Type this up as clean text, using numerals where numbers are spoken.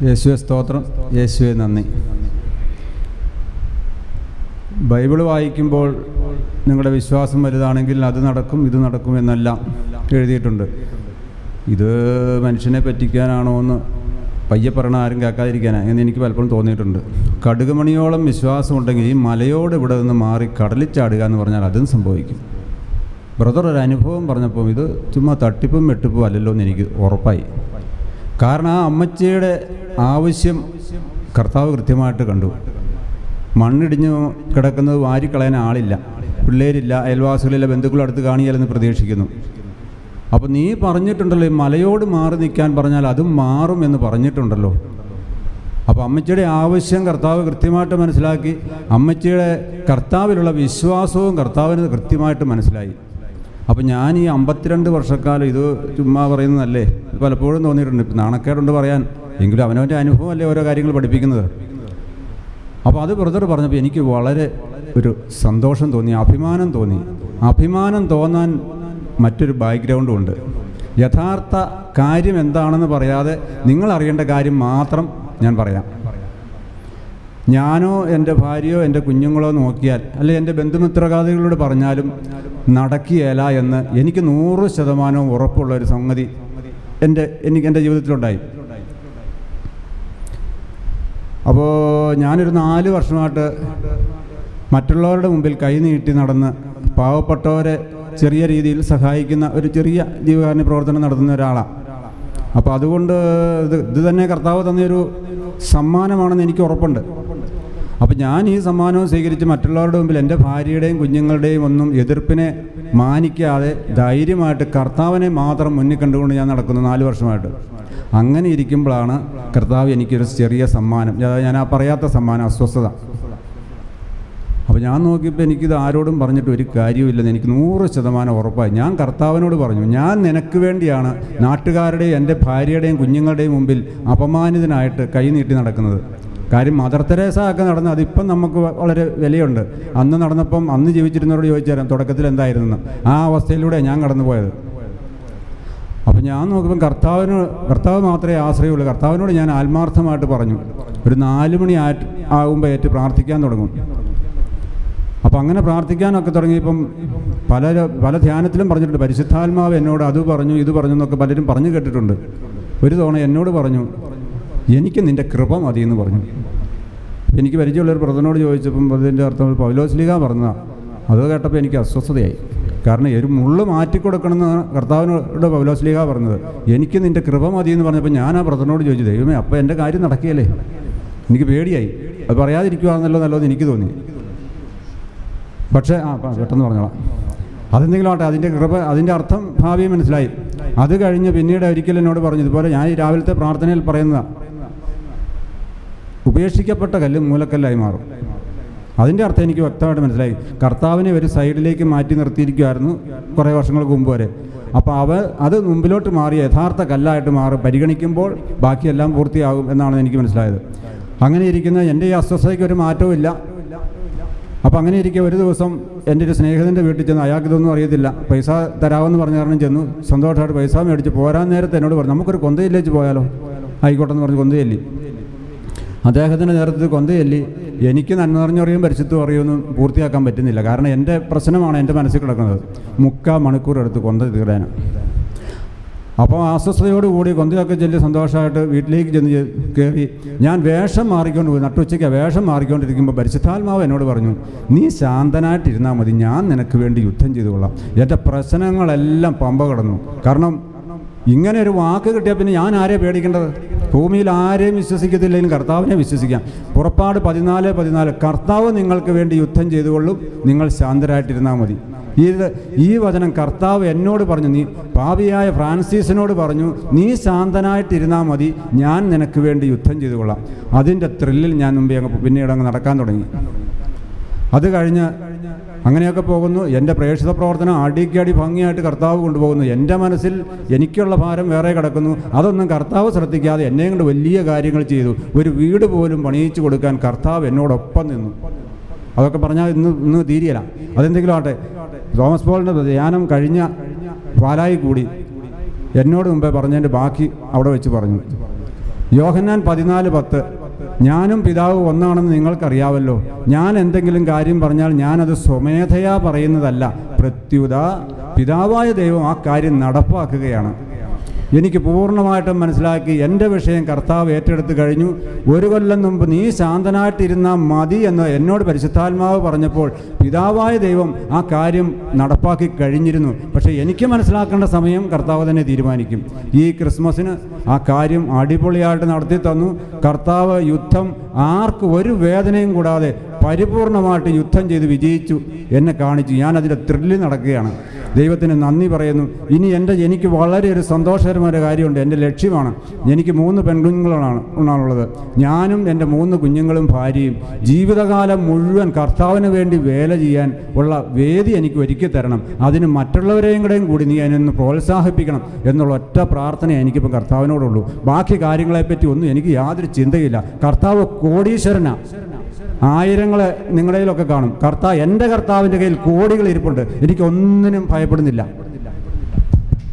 യേശുവെ സ്തോത്രം, യേശുവെ നന്ദി. ബൈബിൾ വായിക്കുമ്പോൾ നിങ്ങളുടെ വിശ്വാസം വലുതാണെങ്കിൽ അത് നടക്കും ഇത് നടക്കും എന്നെല്ലാം എഴുതിയിട്ടുണ്ട്. ഇത് മനുഷ്യനെ പറ്റിക്കാനാണോ എന്ന് പയ്യെ പറയണ ആരും കേൾക്കാതിരിക്കാനാ എന്ന് എനിക്ക് പലപ്പോഴും തോന്നിയിട്ടുണ്ട്. കടുകുമണിയോളം വിശ്വാസമുണ്ടെങ്കിൽ ഈ മലയോട് ഇവിടെ നിന്ന് മാറി കടലിൽ ചാടുക എന്ന് പറഞ്ഞാൽ അതും സംഭവിക്കും. ബ്രദർ ഒരു അനുഭവം പറഞ്ഞപ്പോൾ ഇത് ചുമ്മാ തട്ടിപ്പും വെട്ടിപ്പും അല്ലല്ലോ എന്ന് എനിക്ക് ഉറപ്പായി. കാരണം ആ അമ്മച്ചിയുടെ ആവശ്യം കർത്താവ് കൃത്യമായിട്ട് കണ്ടു. മണ്ണിടിഞ്ഞ് കിടക്കുന്നത് വാരിക്കളയാൻ ആളില്ല, പിള്ളേരില്ല, അയൽവാസികളില്ല, ബന്ധുക്കളടുത്ത് കാണിയാലെന്ന് പ്രതീക്ഷിക്കുന്നു. അപ്പോൾ നീ പറഞ്ഞിട്ടുണ്ടല്ലോ ഈ മലയോട് മാറി നിൽക്കാൻ പറഞ്ഞാൽ അതും മാറും എന്ന് പറഞ്ഞിട്ടുണ്ടല്ലോ. അപ്പോൾ അമ്മച്ചിയുടെ ആവശ്യം കർത്താവ് കൃത്യമായിട്ട് മനസ്സിലാക്കി. അമ്മച്ചിയുടെ കർത്താവിലുള്ള വിശ്വാസവും കർത്താവിന് കൃത്യമായിട്ട് മനസ്സിലായി. അപ്പോൾ ഞാൻ ഈ 52 വർഷക്കാലം ഇത് ചുമ്മാ പറയുന്നതല്ലേ, പലപ്പോഴും തോന്നിയിട്ടുണ്ട്. ഇപ്പം നാണക്കേടുണ്ട് പറയാൻ, എങ്കിലും അവനവൻ്റെ അനുഭവം അല്ലേ ഓരോ കാര്യങ്ങൾ പഠിപ്പിക്കുന്നത്. അപ്പോൾ അത് ബ്രദർ പറഞ്ഞപ്പോൾ എനിക്ക് വളരെ ഒരു സന്തോഷം തോന്നി, അഭിമാനം തോന്നി. അഭിമാനം തോന്നാൻ മറ്റൊരു ബാക്ക്ഗ്രൗണ്ടും ഉണ്ട്. യഥാർത്ഥ കാര്യം എന്താണെന്ന് പറയാതെ നിങ്ങൾ അറിയേണ്ട കാര്യം മാത്രം ഞാൻ പറയാം. ഞാനോ എൻ്റെ ഭാര്യയോ എൻ്റെ കുഞ്ഞുങ്ങളോ നോക്കിയാൽ അല്ലെങ്കിൽ എൻ്റെ ബന്ധുമിത്രകാദികളോട് പറഞ്ഞാലും നടക്കുകയില്ല എന്ന് എനിക്ക് 100% ഉറപ്പുള്ളൊരു സംഗതി എൻ്റെ ജീവിതത്തിലുണ്ടായി. അപ്പോൾ ഞാനൊരു 4 വർഷമായിട്ട് മറ്റുള്ളവരുടെ മുമ്പിൽ കൈ നീട്ടി നടന്ന് പാവപ്പെട്ടവരെ ചെറിയ രീതിയിൽ സഹായിക്കുന്ന ഒരു ചെറിയ ജീവകാരുണ്യ പ്രവർത്തനം നടത്തുന്ന ഒരാളാണ്. അപ്പോൾ അതുകൊണ്ട് ഇത് തന്നെ കർത്താവ് തന്നൊരു സമ്മാനമാണെന്ന് എനിക്ക് ഉറപ്പുണ്ട്. അപ്പോൾ ഞാൻ ഈ സമ്മാനവും സ്വീകരിച്ച് മറ്റുള്ളവരുടെ മുമ്പിൽ എൻ്റെ ഭാര്യയുടെയും കുഞ്ഞുങ്ങളുടെയും ഒന്നും എതിർപ്പിനെ മാനിക്കാതെ ധൈര്യമായിട്ട് കർത്താവിനെ മാത്രം മുന്നിൽ കണ്ടുകൊണ്ട് ഞാൻ നടക്കുന്നു 4 വർഷമായിട്ട്. അങ്ങനെ ഇരിക്കുമ്പോഴാണ് കർത്താവ് എനിക്കൊരു ചെറിയ സമ്മാനം, ഞാൻ ആ പറയാത്ത സമ്മാനം, അസ്വസ്ഥത. അപ്പോൾ ഞാൻ നോക്കിയപ്പോൾ എനിക്കിത് ആരോടും പറഞ്ഞിട്ട് ഒരു കാര്യമില്ലെന്ന് എനിക്ക് 100% ഉറപ്പായി. ഞാൻ കർത്താവിനോട് പറഞ്ഞു, ഞാൻ നിനക്ക് വേണ്ടിയാണ് നാട്ടുകാരുടെയും എൻ്റെ ഭാര്യയുടെയും കുഞ്ഞുങ്ങളുടെയും മുമ്പിൽ അപമാനിതനായിട്ട് കൈ നീട്ടി നടക്കുന്നത്. കാര്യം മദർ തെരേസ ഒക്കെ നടന്ന് അതിപ്പം നമുക്ക് വളരെ വിലയുണ്ട്. അന്ന് നടന്നപ്പം അന്ന് ജീവിച്ചിരുന്നവരോട് ചോദിച്ചു തരാം തുടക്കത്തിൽ എന്തായിരുന്നെന്ന്. ആ അവസ്ഥയിലൂടെ ഞാൻ കടന്നു പോയത്. അപ്പം ഞാൻ നോക്കുമ്പം കർത്താവ് മാത്രമേ ആശ്രയമുള്ളൂ. കർത്താവിനോട് ഞാൻ ആത്മാർത്ഥമായിട്ട് പറഞ്ഞു. ഒരു 4 മണി ആകുമ്പോൾ ഏറ്റ് പ്രാർത്ഥിക്കാൻ തുടങ്ങും. അപ്പം അങ്ങനെ പ്രാർത്ഥിക്കാനൊക്കെ തുടങ്ങിയപ്പം പല ധ്യാനത്തിലും പറഞ്ഞിട്ടുണ്ട്, പരിശുദ്ധാത്മാവ് എന്നോട് അത് പറഞ്ഞു ഇത് പറഞ്ഞു എന്നൊക്കെ പലരും പറഞ്ഞു കേട്ടിട്ടുണ്ട്. ഒരു തവണ എന്നോട് പറഞ്ഞു, എനിക്ക് നിൻ്റെ കൃപ മതി എന്ന് പറഞ്ഞു. എനിക്ക് പരിചയമുള്ളൊരു ബ്രദറിനോട് ചോദിച്ചപ്പം അതിൻ്റെ അർത്ഥം പൗലോസ്ലീഹ പറഞ്ഞതാണ്. അത് കേട്ടപ്പോൾ എനിക്ക് അസ്വസ്ഥതയായി. കാരണം ഒരു മുള്ള് മാറ്റിക്കൊടുക്കണമെന്ന് കർത്താവിനോട് പൗലോസ്ലീഹ പറഞ്ഞത്. എനിക്ക് നിൻ്റെ കൃപ മതി എന്ന് പറഞ്ഞപ്പോൾ ഞാൻ ആ ബ്രദറിനോട് ചോദിച്ചു, ദൈവമേ അപ്പോൾ എൻ്റെ കാര്യം നടക്കുകയല്ലേ? എനിക്ക് പേടിയായി. അത് പറയാതിരിക്കുകയാണെന്നല്ലോ നല്ലതെന്ന് എനിക്ക് തോന്നി. പക്ഷേ പെട്ടെന്ന് പറഞ്ഞോളാം. അതെന്തെങ്കിലും ആട്ടെ, അതിൻ്റെ കൃപ, അതിൻ്റെ അർത്ഥം ഭാവിയെ മനസ്സിലായി. അത് കഴിഞ്ഞ് പിന്നീട് ഒരിക്കലും എന്നോട് പറഞ്ഞു, ഇതുപോലെ ഞാൻ ഈ രാവിലത്തെ പ്രാർത്ഥനയിൽ പറയുന്നതാണ്, ഉപേക്ഷിക്കപ്പെട്ട കല്ല് മൂലക്കല്ലായി മാറും. അതിൻ്റെ അർത്ഥം എനിക്ക് വ്യക്തമായിട്ട് മനസ്സിലായി. കർത്താവിനെ ഒരു സൈഡിലേക്ക് മാറ്റി നിർത്തിയിരിക്കുമായിരുന്നു കുറേ വർഷങ്ങൾക്ക് മുമ്പ് വരെ. അപ്പോൾ അത് മുമ്പിലോട്ട് മാറി യഥാർത്ഥ കല്ലായിട്ട് പരിഗണിക്കുമ്പോൾ ബാക്കിയെല്ലാം പൂർത്തിയാകും എന്നാണ് എനിക്ക് മനസ്സിലായത്. അങ്ങനെ ഇരിക്കുന്ന എൻ്റെ ഈ അസ്വസ്ഥതയ്ക്ക് ഒരു മാറ്റവും ഇല്ല. അപ്പോൾ അങ്ങനെ ഇരിക്കുക ഒരു ദിവസം എൻ്റെ ഒരു സ്നേഹിതൻ്റെ വീട്ടിൽ ചെന്ന്, അയാൾക്കിതൊന്നും അറിയത്തില്ല, പൈസ തരാമെന്ന് പറഞ്ഞ കാരണം ചെന്നു. സന്തോഷമായിട്ട് പൈസ മേടിച്ച് പോരാൻ നേരത്തെ എന്നോട് പറഞ്ഞു, നമുക്കൊരു കൊന്തയില്ലേച്ച് പോയാലോ? ആയിക്കോട്ടെ എന്ന് പറഞ്ഞ് കൊന്തയല്ലി. അദ്ദേഹത്തിൻ്റെ നേതൃത്വത്തിൽ കൊന്തയല്ലി. എനിക്ക് നന്മ നിറഞ്ഞറിയും പരിശുദ്ധം അറിയുമെന്നും പൂർത്തിയാക്കാൻ പറ്റുന്നില്ല. കാരണം എൻ്റെ പ്രശ്നമാണ് എൻ്റെ മനസ്സിൽ കിടക്കുന്നത്. 3/4 മണിക്കൂർ എടുത്ത് കൊന്ത തീരാനാണ്. അപ്പോൾ അസ്വസ്ഥതയോടുകൂടി കൊന്തയൊക്കെ ചെല്ലി സന്തോഷമായിട്ട് വീട്ടിലേക്ക് ചെന്ന് കയറി ഞാൻ വേഷം മാറിക്കൊണ്ട് പോയി. നട്ടുച്ചയ്ക്ക് വേഷം മാറിക്കൊണ്ടിരിക്കുമ്പോൾ പരിശുദ്ധാത്മാവ് എന്നോട് പറഞ്ഞു, നീ ശാന്തനായിട്ടിരുന്നാൽ മതി, ഞാൻ നിനക്ക് വേണ്ടി യുദ്ധം ചെയ്തു കൊള്ളാം. എൻ്റെ പ്രശ്നങ്ങളെല്ലാം പമ്പ കടന്നു. കാരണം ഇങ്ങനെ ഒരു വാക്ക് കിട്ടിയാൽ പിന്നെ ഞാൻ ആരെയാണ് പേടിക്കേണ്ടത്? ഭൂമിയിൽ ആരെയും വിശ്വസിക്കത്തില്ലെങ്കിലും കർത്താവിനെ വിശ്വസിക്കാം. പുറപ്പാട് 14:14 കർത്താവ് നിങ്ങൾക്ക് വേണ്ടി യുദ്ധം ചെയ്തുകൊള്ളും, നിങ്ങൾ ശാന്തരായിട്ടിരുന്നാൽ മതി. ഈ വചനം കർത്താവ് എന്നോട് പറഞ്ഞു, നീ പാപിയായ ഫ്രാൻസിസിനോട് പറഞ്ഞു, നീ ശാന്തനായിട്ടിരുന്നാൽ മതി, ഞാൻ നിനക്ക് വേണ്ടി യുദ്ധം ചെയ്തു കൊള്ളാം. അതിൻ്റെ ത്രില്ലിൽ ഞാൻ പിന്നീട് അങ്ങ് നടക്കാൻ തുടങ്ങി. അത് കഴിഞ്ഞ് അങ്ങനെയൊക്കെ പോകുന്നു. എൻ്റെ പ്രേക്ഷിത പ്രവർത്തനം അടിക്കടി ഭംഗിയായിട്ട് കർത്താവ് കൊണ്ടുപോകുന്നു. എൻ്റെ മനസ്സിൽ എനിക്കുള്ള ഭാരം വേറെ കിടക്കുന്നു. അതൊന്നും കർത്താവ് ശ്രദ്ധിക്കാതെ എന്നെ കൊണ്ട് വലിയ കാര്യങ്ങൾ ചെയ്തു. ഒരു വീട് പോലും പണിയിച്ചു കൊടുക്കാൻ കർത്താവ് എന്നോടൊപ്പം നിന്നു. അതൊക്കെ പറഞ്ഞാൽ ഇന്ന് തീരിയല്ല. അതെന്തെങ്കിലും ആട്ടെ, തോമസ് പോളിൻ്റെ ധ്യാനം കഴിഞ്ഞ പാലായി കൂടി എന്നോട് മുമ്പേ പറഞ്ഞതിൻ്റെ ബാക്കി അവിടെ വെച്ച് പറഞ്ഞു. യോഹന്നാൻ 14:10 ഞാനും പിതാവ് ഒന്നാണെന്ന് നിങ്ങൾക്കറിയാവല്ലോ. ഞാൻ എന്തെങ്കിലും കാര്യം പറഞ്ഞാൽ ഞാനത് സ്വമേധയാ പറയുന്നതല്ല, പ്രത്യുത പിതാവായ ദൈവം ആ കാര്യം നടപ്പാക്കുകയാണ്. എനിക്ക് പൂർണ്ണമായിട്ടും മനസ്സിലാക്കി എൻ്റെ വിഷയം കർത്താവ് ഏറ്റെടുത്ത് കഴിഞ്ഞു. 1 കൊല്ലം മുമ്പ് നീ ശാന്തനായിട്ടിരുന്നാൽ മതി എന്ന് എന്നോട് പരിശുദ്ധാത്മാവ് പറഞ്ഞപ്പോൾ പിതാവായ ദൈവം ആ കാര്യം നടപ്പാക്കി കഴിഞ്ഞിരുന്നു. പക്ഷേ എനിക്ക് മനസ്സിലാക്കേണ്ട സമയം കർത്താവ് തന്നെ തീരുമാനിക്കും. ഈ ക്രിസ്മസിന് ആ കാര്യം അടിപൊളിയായിട്ട് നടത്തി തന്നു. കർത്താവ് യുദ്ധം ആർക്കും ഒരു വേദനയും കൂടാതെ പരിപൂർണമായിട്ട് യുദ്ധം ചെയ്ത് വിജയിച്ചു എന്നെ കാണിച്ചു. ഞാനതിൻ്റെ ത്രില്ലിൽ നടക്കുകയാണ്. ദൈവത്തിന് നന്ദി പറയുന്നു. ഇനി എനിക്ക് വളരെ ഒരു സന്തോഷകരമായ കാര്യമുണ്ട്. എൻ്റെ ലക്ഷ്യമാണ്, എനിക്ക് 3 പെൺകുഞ്ഞുങ്ങളാണുള്ളത്. ഞാനും എൻ്റെ 3 കുഞ്ഞുങ്ങളും ഭാര്യയും ജീവിതകാലം മുഴുവൻ കർത്താവിന് വേണ്ടി വേല ചെയ്യാൻ ഉള്ള വേദി എനിക്ക് ഒരുക്കി തരണം. അതിന് മറ്റുള്ളവരെയും കൂടി നീ അതിനൊന്ന് പ്രോത്സാഹിപ്പിക്കണം എന്നുള്ള ഒറ്റ പ്രാർത്ഥന എനിക്കിപ്പം കർത്താവിനോടുള്ളൂ. ബാക്കി കാര്യങ്ങളെപ്പറ്റി ഒന്നും എനിക്ക് യാതൊരു ചിന്തയില്ല. കർത്താവ് കോടീശ്വരനാണ്. ആയിരങ്ങൾ നിങ്ങളുടെയിലൊക്കെ കാണും. എൻ്റെ കർത്താവിൻ്റെ കയ്യിൽ കോടികൾ ഇരിപ്പുണ്ട്. എനിക്കൊന്നിനും ഭയപ്പെടുന്നില്ല.